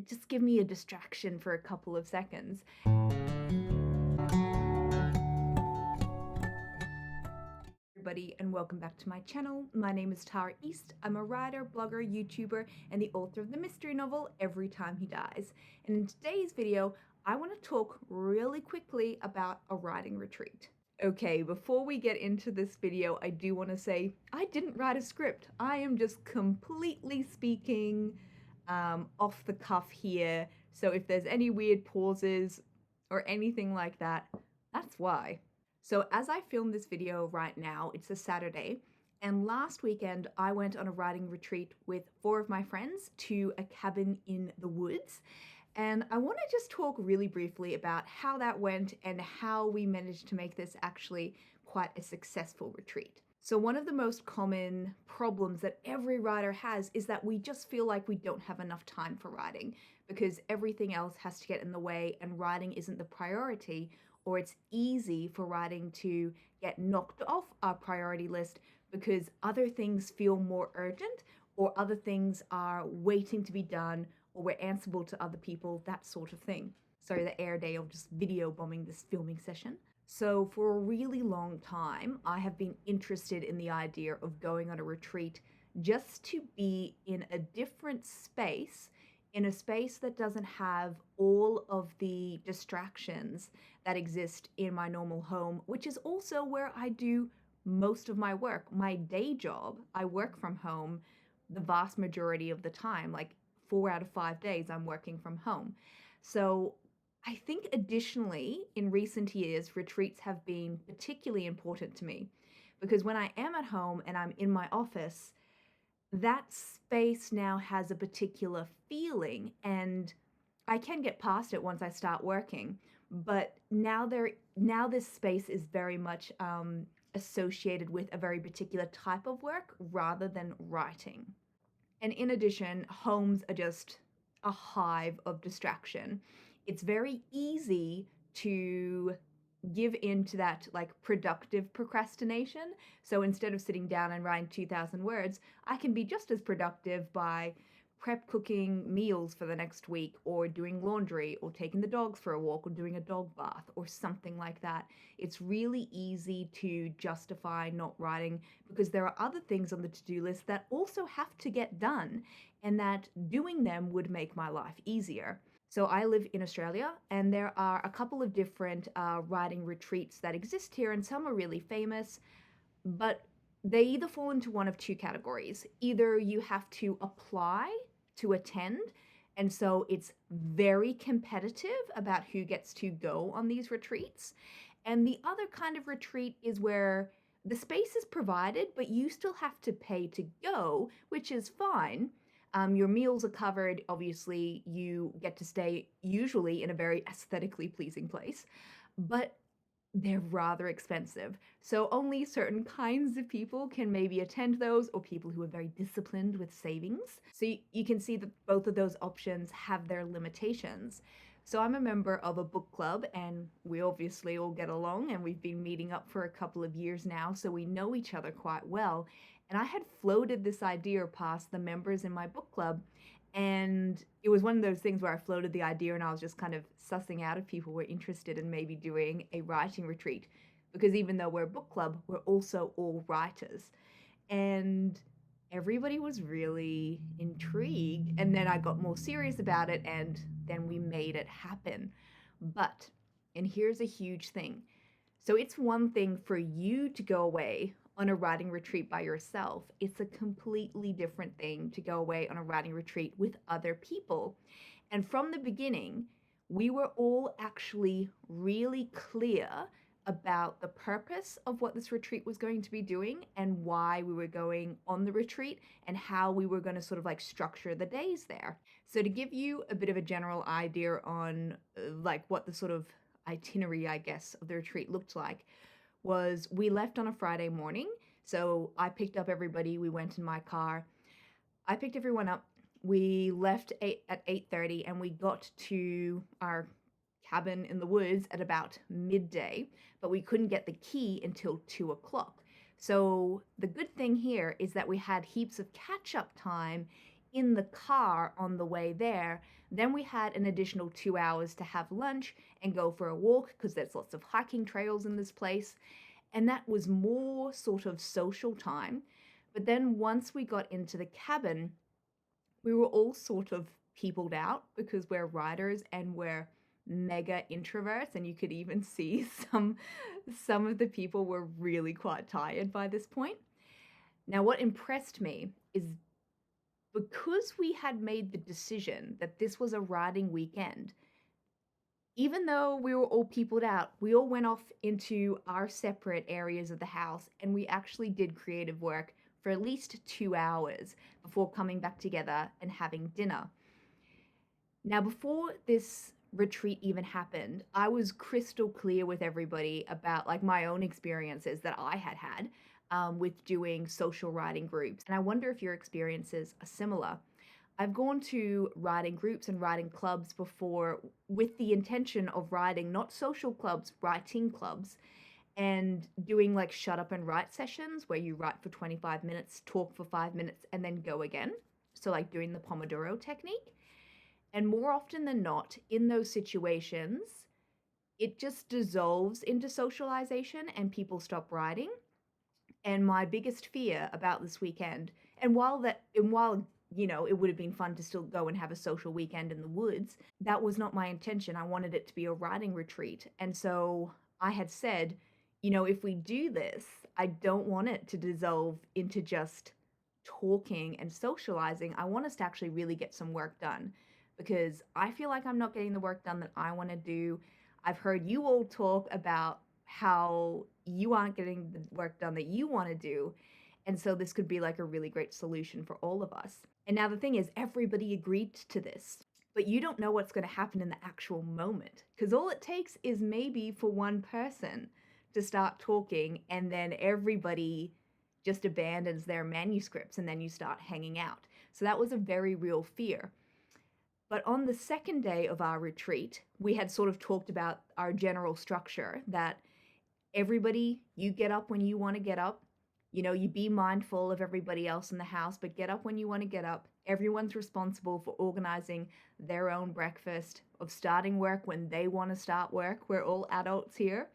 just give me a distraction for a couple of seconds. Everybody, and welcome back to my channel. My name is Tara East. I'm a writer, blogger, YouTuber, and the author of the mystery novel Every Time He Dies. And in today's video, I want to talk really quickly about a writing retreat. Okay, before we get into this video, I do want to say I didn't write a script. I am just completely speaking off the cuff here. So if there's any weird pauses or anything like that, that's why. So as I film this video right now, it's a Saturday, and last weekend I went on a writing retreat with 4 of my friends to a cabin in the woods. And I want to just talk really briefly about how that went and how we managed to make this actually quite a successful retreat. So one of the most common problems that every writer has is that we just feel like we don't have enough time for writing because everything else has to get in the way and writing isn't the priority, or it's easy for writing to get knocked off our priority list because other things feel more urgent or other things are waiting to be done or we're answerable to other people, that sort of thing. Sorry, the air day of just video bombing this filming session. So for a really long time, I have been interested in the idea of going on a retreat just to be in a different space, in a space that doesn't have all of the distractions that exist in my normal home, which is also where I do most of my work. My day job, I work from home the vast majority of the time, like 4 out of 5 days I'm working from home. So I think additionally, in recent years, retreats have been particularly important to me because when I am at home and I'm in my office, that space now has a particular feeling and I can get past it once I start working. But now this space is very much associated with a very particular type of work rather than writing. And in addition, homes are just a hive of distraction. It's very easy to give into that like productive procrastination. So instead of sitting down and writing 2,000 words, I can be just as productive by prep cooking meals for the next week, or doing laundry, or taking the dogs for a walk, or doing a dog bath, or something like that. It's really easy to justify not writing because there are other things on the to-do list that also have to get done, and that doing them would make my life easier. So I live in Australia, and there are a couple of different writing retreats that exist here, and some are really famous, but they either fall into one of 2 categories. Either you have to apply to attend, and so it's very competitive about who gets to go on these retreats. And the other kind of retreat is where the space is provided, but you still have to pay to go, which is fine. Your meals are covered. Obviously, you get to stay usually in a very aesthetically pleasing place, but they're rather expensive. So only certain kinds of people can maybe attend those, or people who are very disciplined with savings. So you can see that both of those options have their limitations. So I'm a member of a book club, and we obviously all get along, and we've been meeting up for a couple of years now, so we know each other quite well. And I had floated this idea past the members in my book club, and it was one of those things where I floated the idea and I was just kind of sussing out if people were interested in maybe doing a writing retreat. Because even though we're a book club, we're also all writers. And everybody was really intrigued. And then I got more serious about it, and then we made it happen. But, and here's a huge thing. So it's one thing for you to go away on a writing retreat by yourself. It's a completely different thing to go away on a writing retreat with other people. And from the beginning, we were all actually really clear about the purpose of what this retreat was going to be doing and why we were going on the retreat and how we were going to sort of like structure the days there. So to give you a bit of a general idea on like what the sort of itinerary, I guess, of the retreat looked like, was we left on a Friday morning. So I picked up everybody. We went in my car. I picked everyone up. We left at 8:30 and we got to our cabin in the woods at about midday, but we couldn't get the key until 2 o'clock. So the good thing here is that we had heaps of catch-up time in the car on the way there. Then we had an additional 2 hours to have lunch and go for a walk because there's lots of hiking trails in this place. And that was more sort of social time. But then once we got into the cabin, we were all sort of peopled out because we're writers and we're mega introverts, and you could even see some of the people were really quite tired by this point. Now, what impressed me is because we had made the decision that this was a writing weekend, even though we were all peopled out, we all went off into our separate areas of the house and we actually did creative work for at least 2 hours before coming back together and having dinner. Now, before this retreat even happened, I was crystal clear with everybody about like my own experiences that I had had with doing social writing groups. And I wonder if your experiences are similar. I've gone to writing groups and writing clubs before with the intention of writing, not social clubs, writing clubs, and doing like shut up and write sessions where you write for 25 minutes, talk for 5 minutes, and then go again. So, like doing the Pomodoro technique. And more often than not, in those situations, it just dissolves into socialization and people stop writing. And my biggest fear about this weekend, and while it would have been fun to still go and have a social weekend in the woods, that was not my intention. I wanted it to be a writing retreat. And so I had said, if we do this, I don't want it to dissolve into just talking and socializing. I want us to actually really get some work done because I feel like I'm not getting the work done that I want to do. I've heard you all talk about how you aren't getting the work done that you want to do. And so this could be like a really great solution for all of us. And now the thing is, everybody agreed to this, but you don't know what's going to happen in the actual moment because all it takes is maybe for one person to start talking and then everybody just abandons their manuscripts and then you start hanging out. So that was a very real fear. But on the second day of our retreat, we had sort of talked about our general structure that everybody, you get up when you want to get up. You be mindful of everybody else in the house, but get up when you want to get up. Everyone's responsible for organizing their own breakfast, of starting work when they want to start work. We're all adults here.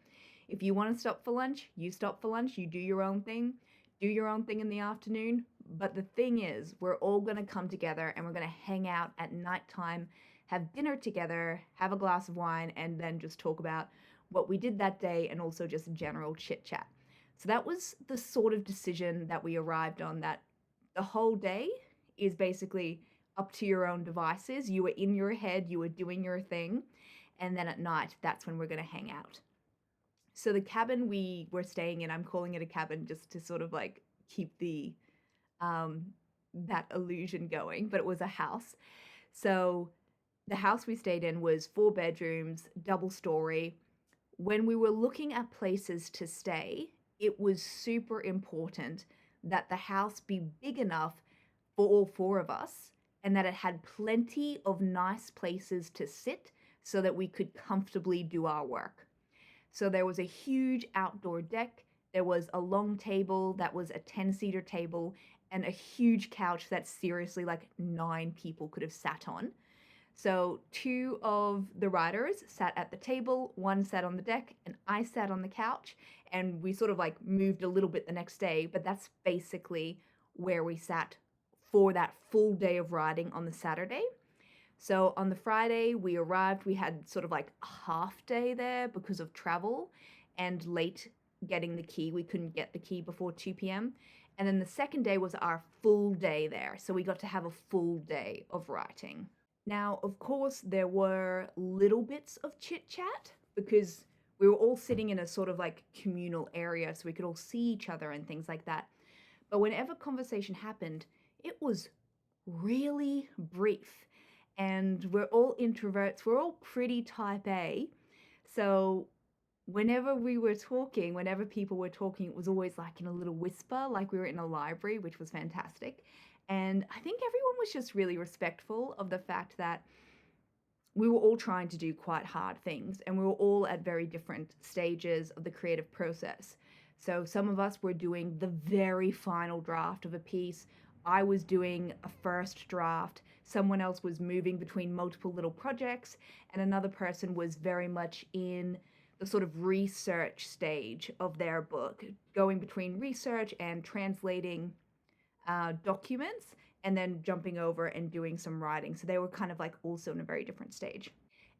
If you want to stop for lunch, you stop for lunch. You do your own thing. Do your own thing in the afternoon. But the thing is, we're all going to come together and we're going to hang out at nighttime, have dinner together, have a glass of wine, and then just talk about what we did that day and also just general chit chat. So that was the sort of decision that we arrived on, that the whole day is basically up to your own devices. You were in your head, you were doing your thing, and then at night, that's when we're going to hang out. So the cabin we were staying in, I'm calling it a cabin just to sort of like keep the that illusion going, but it was a house. So the house we stayed in was 4 bedrooms, double story. When we were looking at places to stay, it was super important that the house be big enough for all 4 of us and that it had plenty of nice places to sit so that we could comfortably do our work. So there was a huge outdoor deck. There was a long table that was a 10-seater table and a huge couch that seriously like 9 people could have sat on. So 2 of the writers sat at the table, 1 sat on the deck, and I sat on the couch, and we sort of like moved a little bit the next day, but that's basically where we sat for that full day of writing on the Saturday. So on the Friday we arrived, we had sort of like a half day there because of travel and late getting the key. We couldn't get the key before 2 p.m. And then the second day was our full day there. So we got to have a full day of writing. Now, of course, there were little bits of chit chat because we were all sitting in a sort of like communal area so we could all see each other and things like that. But whenever conversation happened, it was really brief. And we're all introverts, we're all pretty type A. So whenever people were talking, it was always like in a little whisper, like we were in a library, which was fantastic. And I think everyone was just really respectful of the fact that we were all trying to do quite hard things and we were all at very different stages of the creative process. So some of us were doing the very final draft of a piece. I was doing a first draft, someone else was moving between multiple little projects, and another person was very much in the sort of research stage of their book, going between research and translating documents and then jumping over and doing some writing. So they were kind of like also in a very different stage.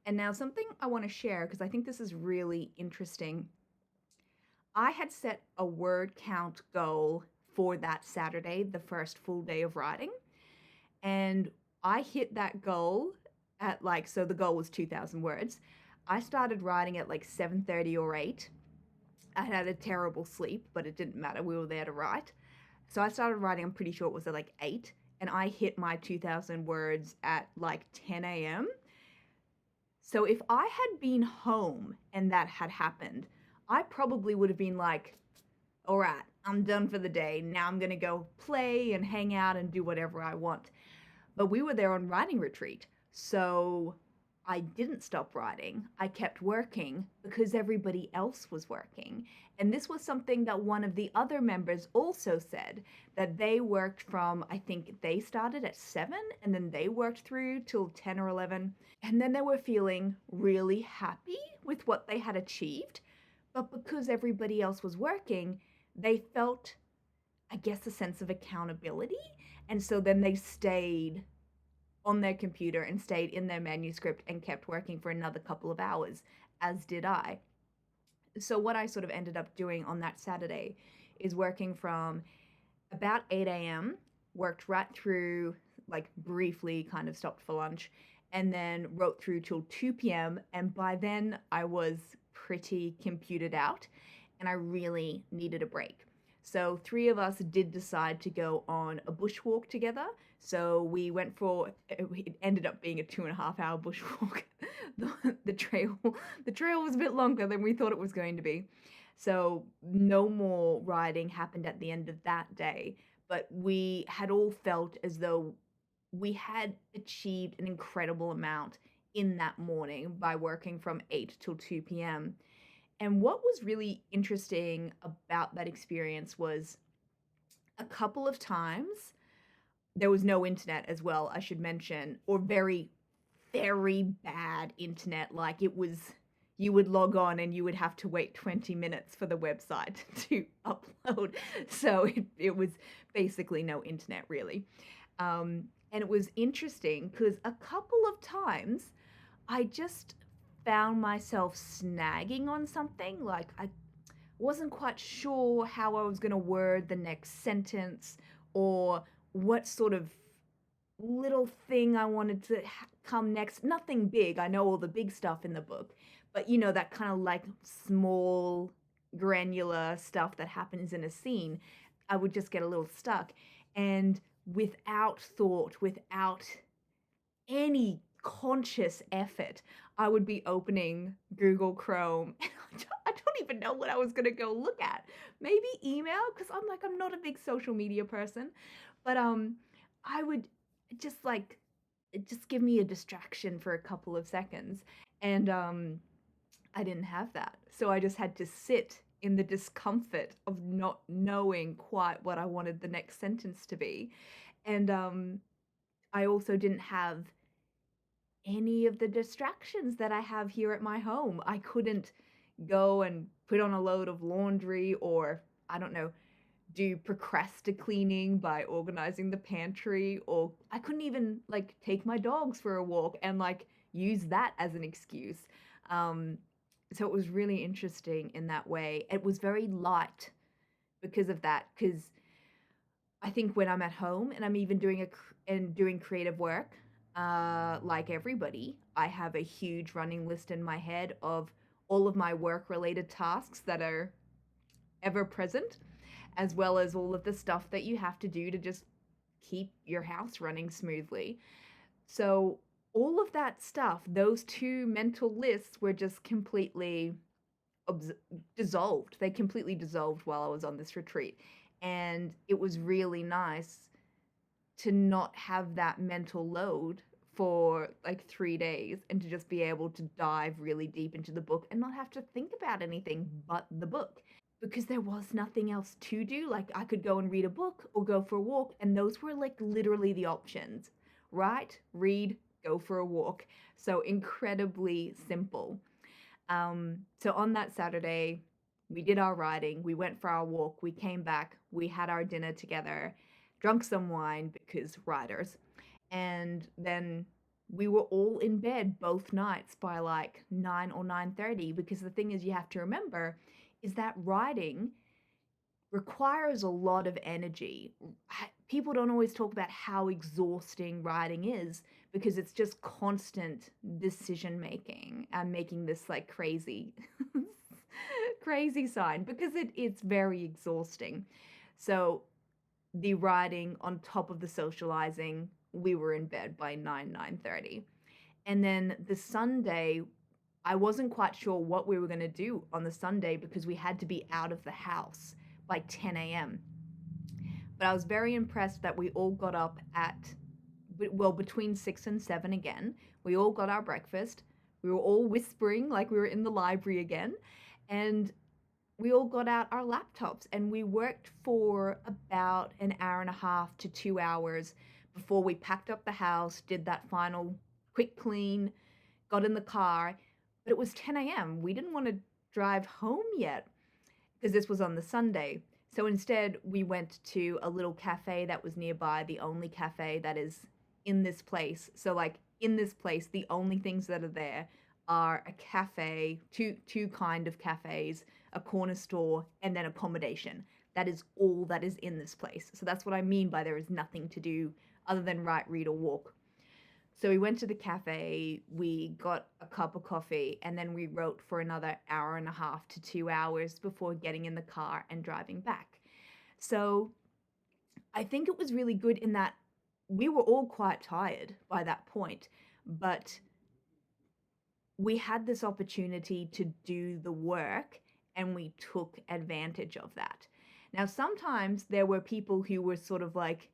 And now something I want to share, because I think this is really interesting. I had set a word count goal for that Saturday, the first full day of writing, and I hit that goal at like, so the goal was 2,000 words. I started writing at like 7:30 or 8. I had a terrible sleep, but it didn't matter. We were there to write. So I started writing, I'm pretty sure it was at like 8, and I hit my 2,000 words at like 10 a.m. So if I had been home and that had happened, I probably would have been like, all right, I'm done for the day. Now I'm going to go play and hang out and do whatever I want. But we were there on writing retreat. So I didn't stop writing. I kept working because everybody else was working. And this was something that one of the other members also said, that they worked from, I think they started at 7 and then they worked through till 10 or 11. And then they were feeling really happy with what they had achieved. But because everybody else was working, they felt, I guess, a sense of accountability. And so then they stayed on their computer and stayed in their manuscript and kept working for another couple of hours, as did I. So what I sort of ended up doing on that Saturday is working from about 8 a.m., worked right through, like briefly kind of stopped for lunch, and then wrote through till 2 p.m. And by then I was pretty computed out and I really needed a break. So 3 of us did decide to go on a bushwalk together. So we went for, it ended up being a 2.5 hour bushwalk. the trail was a bit longer than we thought it was going to be. So no more riding happened at the end of that day, but we had all felt as though we had achieved an incredible amount in that morning by working from 8 till 2 p.m. And what was really interesting about that experience was a couple of times there was no internet as well, I should mention, or very, very bad internet. Like it was, you would log on and you would have to wait 20 minutes for the website to upload. So it was basically no internet really. And it was interesting because a couple of times I just found myself snagging on something. Like I wasn't quite sure how I was going to word the next sentence or what sort of little thing I wanted to come next. Nothing big. I know all the big stuff in the book, but you know, that kind of like small granular stuff that happens in a scene, I would just get a little stuck. And without thought, without any conscious effort, I would be opening Google Chrome and I don't even know what I was going to go look at. Maybe email, because I'm not a big social media person, but I would just give me a distraction for a couple of seconds, and I didn't have that. So I just had to sit in the discomfort of not knowing quite what I wanted the next sentence to be. And I also didn't have any of the distractions that I have here at my home. I couldn't go and put on a load of laundry or, I don't know, do procrastinating by organizing the pantry, or I couldn't even like take my dogs for a walk and like use that as an excuse. So it was really interesting in that way. It was very light because of that, because I think when I'm at home and I'm even doing creative work, like everybody, I have a huge running list in my head of all of my work-related tasks that are ever present, as well as all of the stuff that you have to do to just keep your house running smoothly. So all of that stuff, those two mental lists were just completely dissolved. They completely dissolved while I was on this retreat. And it was really nice to not have that mental load for like 3 days and to just be able to dive really deep into the book and not have to think about anything but the book. because there was nothing else to do. Like, I could go and read a book or go for a walk, and those were like literally the options. Write, read, go for a walk. So incredibly simple. So on that Saturday, we did our riding, we went for our walk, we came back, we had our dinner together, drunk some wine because riders, and then we were all in bed both nights by like 9 or 9:30, because the thing is, you have to remember is that riding requires a lot of energy. People don't always talk about how exhausting writing is, because it's just constant decision making and making this like crazy crazy sign, because it's very exhausting. So the writing on top of the socializing, we were in bed by 9:30. And then the Sunday, I wasn't quite sure what we were going to do on the Sunday, because we had to be out of the house by 10 a.m. But I was very impressed that we all got up at, well, between 6 and 7 again. We all got our breakfast. We were all whispering like we were in the library again. And we all got out our laptops and we worked for about an hour and a half to 2 hours before we packed up the house, did that final quick clean, got in the car. But it was 10 a.m. We didn't want to drive home yet, because this was on the Sunday. So instead, we went to a little cafe that was nearby, the only cafe that is in this place. So, like, in this place, the only things that are there are a cafe, two kind of cafes, a corner store, and then accommodation. That is all that is in this place. So that's what I mean by there is nothing to do other than write, read, or walk. So we went to the cafe, we got a cup of coffee, and then we wrote for another hour and a half to 2 hours before getting in the car and driving back. So I think it was really good in that we were all quite tired by that point, but we had this opportunity to do the work and we took advantage of that. Now, sometimes there were people who were sort of like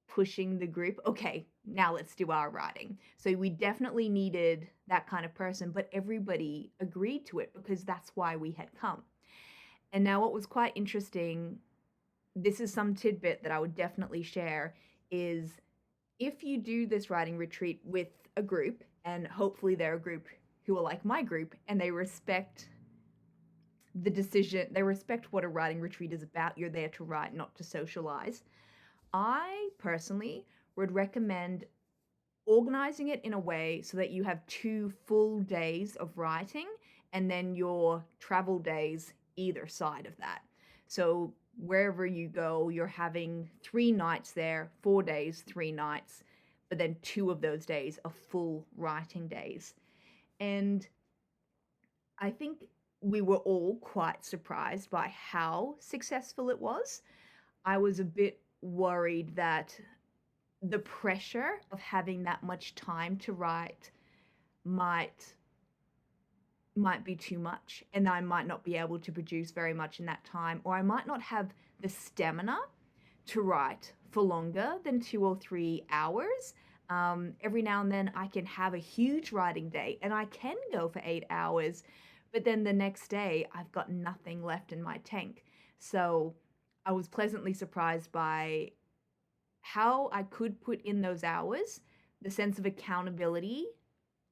pushing the group. Okay, now let's do our writing. So we definitely needed that kind of person, but everybody agreed to it because that's why we had come. And now what was quite interesting, this is some tidbit that I would definitely share, is if you do this writing retreat with a group, and hopefully they're a group who are like my group and they respect the decision, they respect what a writing retreat is about. You're there to write, not to socialize. I personally would recommend organizing it in a way so that you have 2 full days of writing and then your travel days either side of that. So wherever you go, you're having 3 nights there, 4 days, 3 nights, but then 2 of those days are full writing days. And I think we were all quite surprised by how successful it was. I was a bit worried that the pressure of having that much time to write might be too much, and I might not be able to produce very much in that time, or I might not have the stamina to write for longer than 2 or 3 hours. Every now and then I can have a huge writing day and I can go for 8 hours, but then the next day I've got nothing left in my tank. So I was pleasantly surprised by how I could put in those hours, the sense of accountability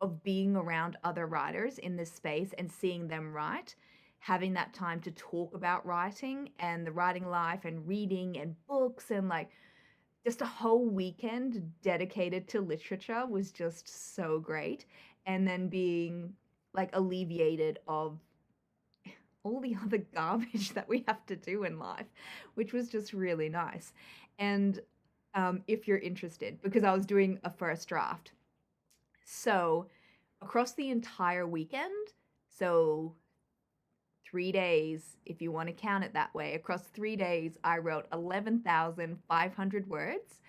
of being around other writers in this space and seeing them write, having that time to talk about writing and the writing life and reading and books, and like just a whole weekend dedicated to literature was just so great. And then being like alleviated of all the other garbage that we have to do in life, which was just really nice. And if you're interested, because I was doing a first draft. So across the entire weekend, so 3 days, if you want to count it that way, across 3 days, I wrote 11,500 words.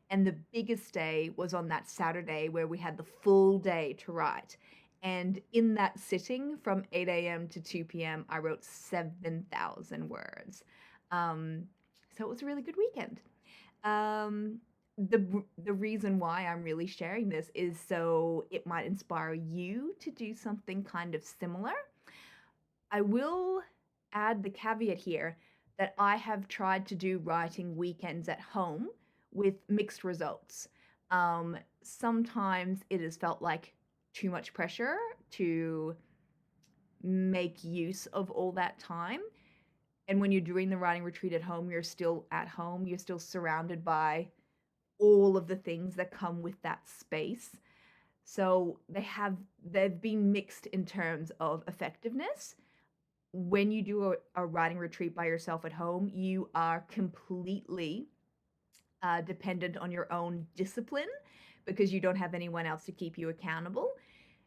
And the biggest day was on that Saturday where we had the full day to write. And in that sitting from 8 a.m. to 2 p.m., I wrote 7,000 words. So it was a really good weekend. The reason why I'm really sharing this is so it might inspire you to do something kind of similar. I will add the caveat here that I have tried to do writing weekends at home with mixed results. Sometimes it has felt like too much pressure to make use of all that time. And when you're doing the writing retreat at home, you're still at home, you're still surrounded by all of the things that come with that space. So they've been mixed in terms of effectiveness. When you do a writing retreat by yourself at home, you are completely dependent on your own discipline because you don't have anyone else to keep you accountable.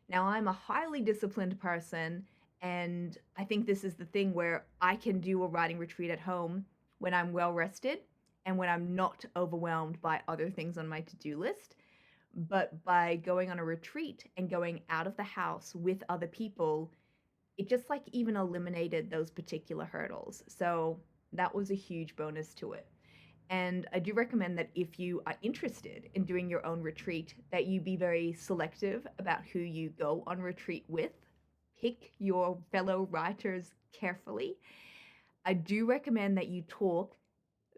Now, I'm a highly disciplined person, and I think this is the thing where I can do a writing retreat at home when I'm well rested and when I'm not overwhelmed by other things on my to-do list. But by going on a retreat and going out of the house with other people, it just like even eliminated those particular hurdles. So that was a huge bonus to it. And I do recommend that if you are interested in doing your own retreat, that you be very selective about who you go on retreat with. Pick your fellow writers carefully. I do recommend that you talk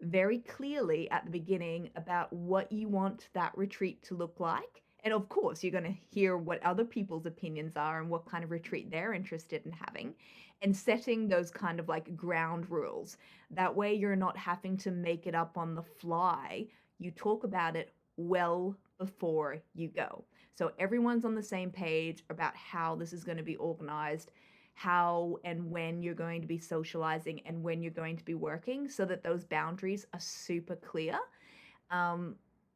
very clearly at the beginning about what you want that retreat to look like. And of course, you're going to hear what other people's opinions are and what kind of retreat they're interested in having, and setting those kind of like ground rules. That way, you're not having to make it up on the fly. You talk about it well before you go. So everyone's on the same page about how this is going to be organized, how and when you're going to be socializing and when you're going to be working, so that those boundaries are super clear.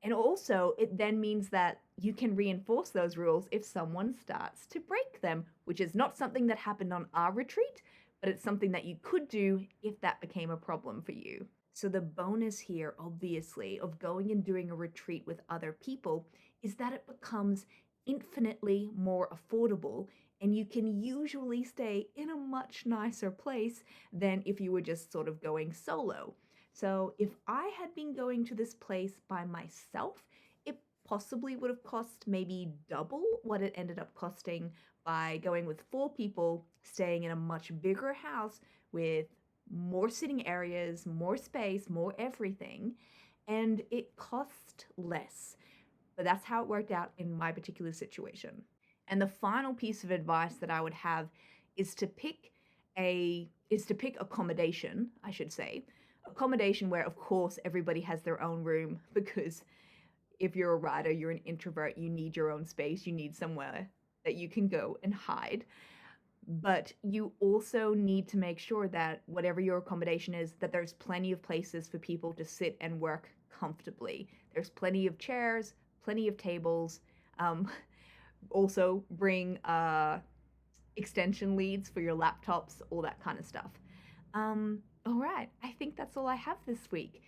And also, it then means that you can reinforce those rules if someone starts to break them, which is not something that happened on our retreat, but it's something that you could do if that became a problem for you. So, the bonus here, obviously, of going and doing a retreat with other people is that it becomes infinitely more affordable, and you can usually stay in a much nicer place than if you were just sort of going solo. So if I had been going to this place by myself, it possibly would have cost maybe double what it ended up costing by going with 4 people, staying in a much bigger house with more sitting areas, more space, more everything, and it cost less. But that's how it worked out in my particular situation. And the final piece of advice that I would have is to pick accommodation, I should say. Accommodation where, of course, everybody has their own room, because if you're a writer, you're an introvert, you need your own space, you need somewhere that you can go and hide. But you also need to make sure that whatever your accommodation is, that there's plenty of places for people to sit and work comfortably. There's plenty of chairs, plenty of tables. Also bring extension leads for your laptops, all that kind of stuff. All right, I think that's all I have this week.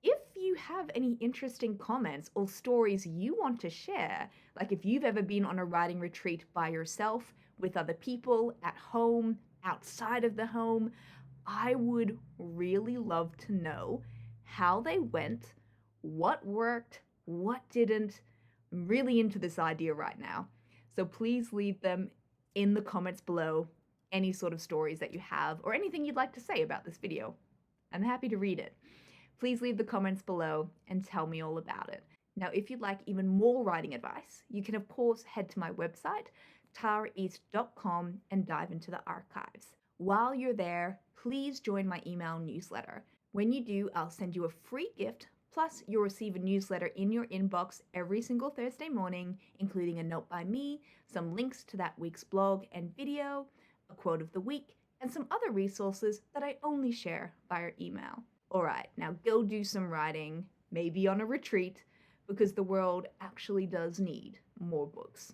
If you have any interesting comments or stories you want to share, like if you've ever been on a writing retreat by yourself, with other people, at home, outside of the home, I would really love to know how they went, what worked, what didn't. I'm really into this idea right now. So please leave them in the comments below, any sort of stories that you have or anything you'd like to say about this video. I'm happy to read it. Please leave the comments below and tell me all about it. Now, if you'd like even more writing advice, you can of course head to my website, taraeast.com, and dive into the archives. While you're there, please join my email newsletter. When you do, I'll send you a free gift, plus you'll receive a newsletter in your inbox every single Thursday morning, including a note by me, some links to that week's blog and video, a quote of the week, and some other resources that I only share via email. Alright, now go do some writing, maybe on a retreat, because the world actually does need more books.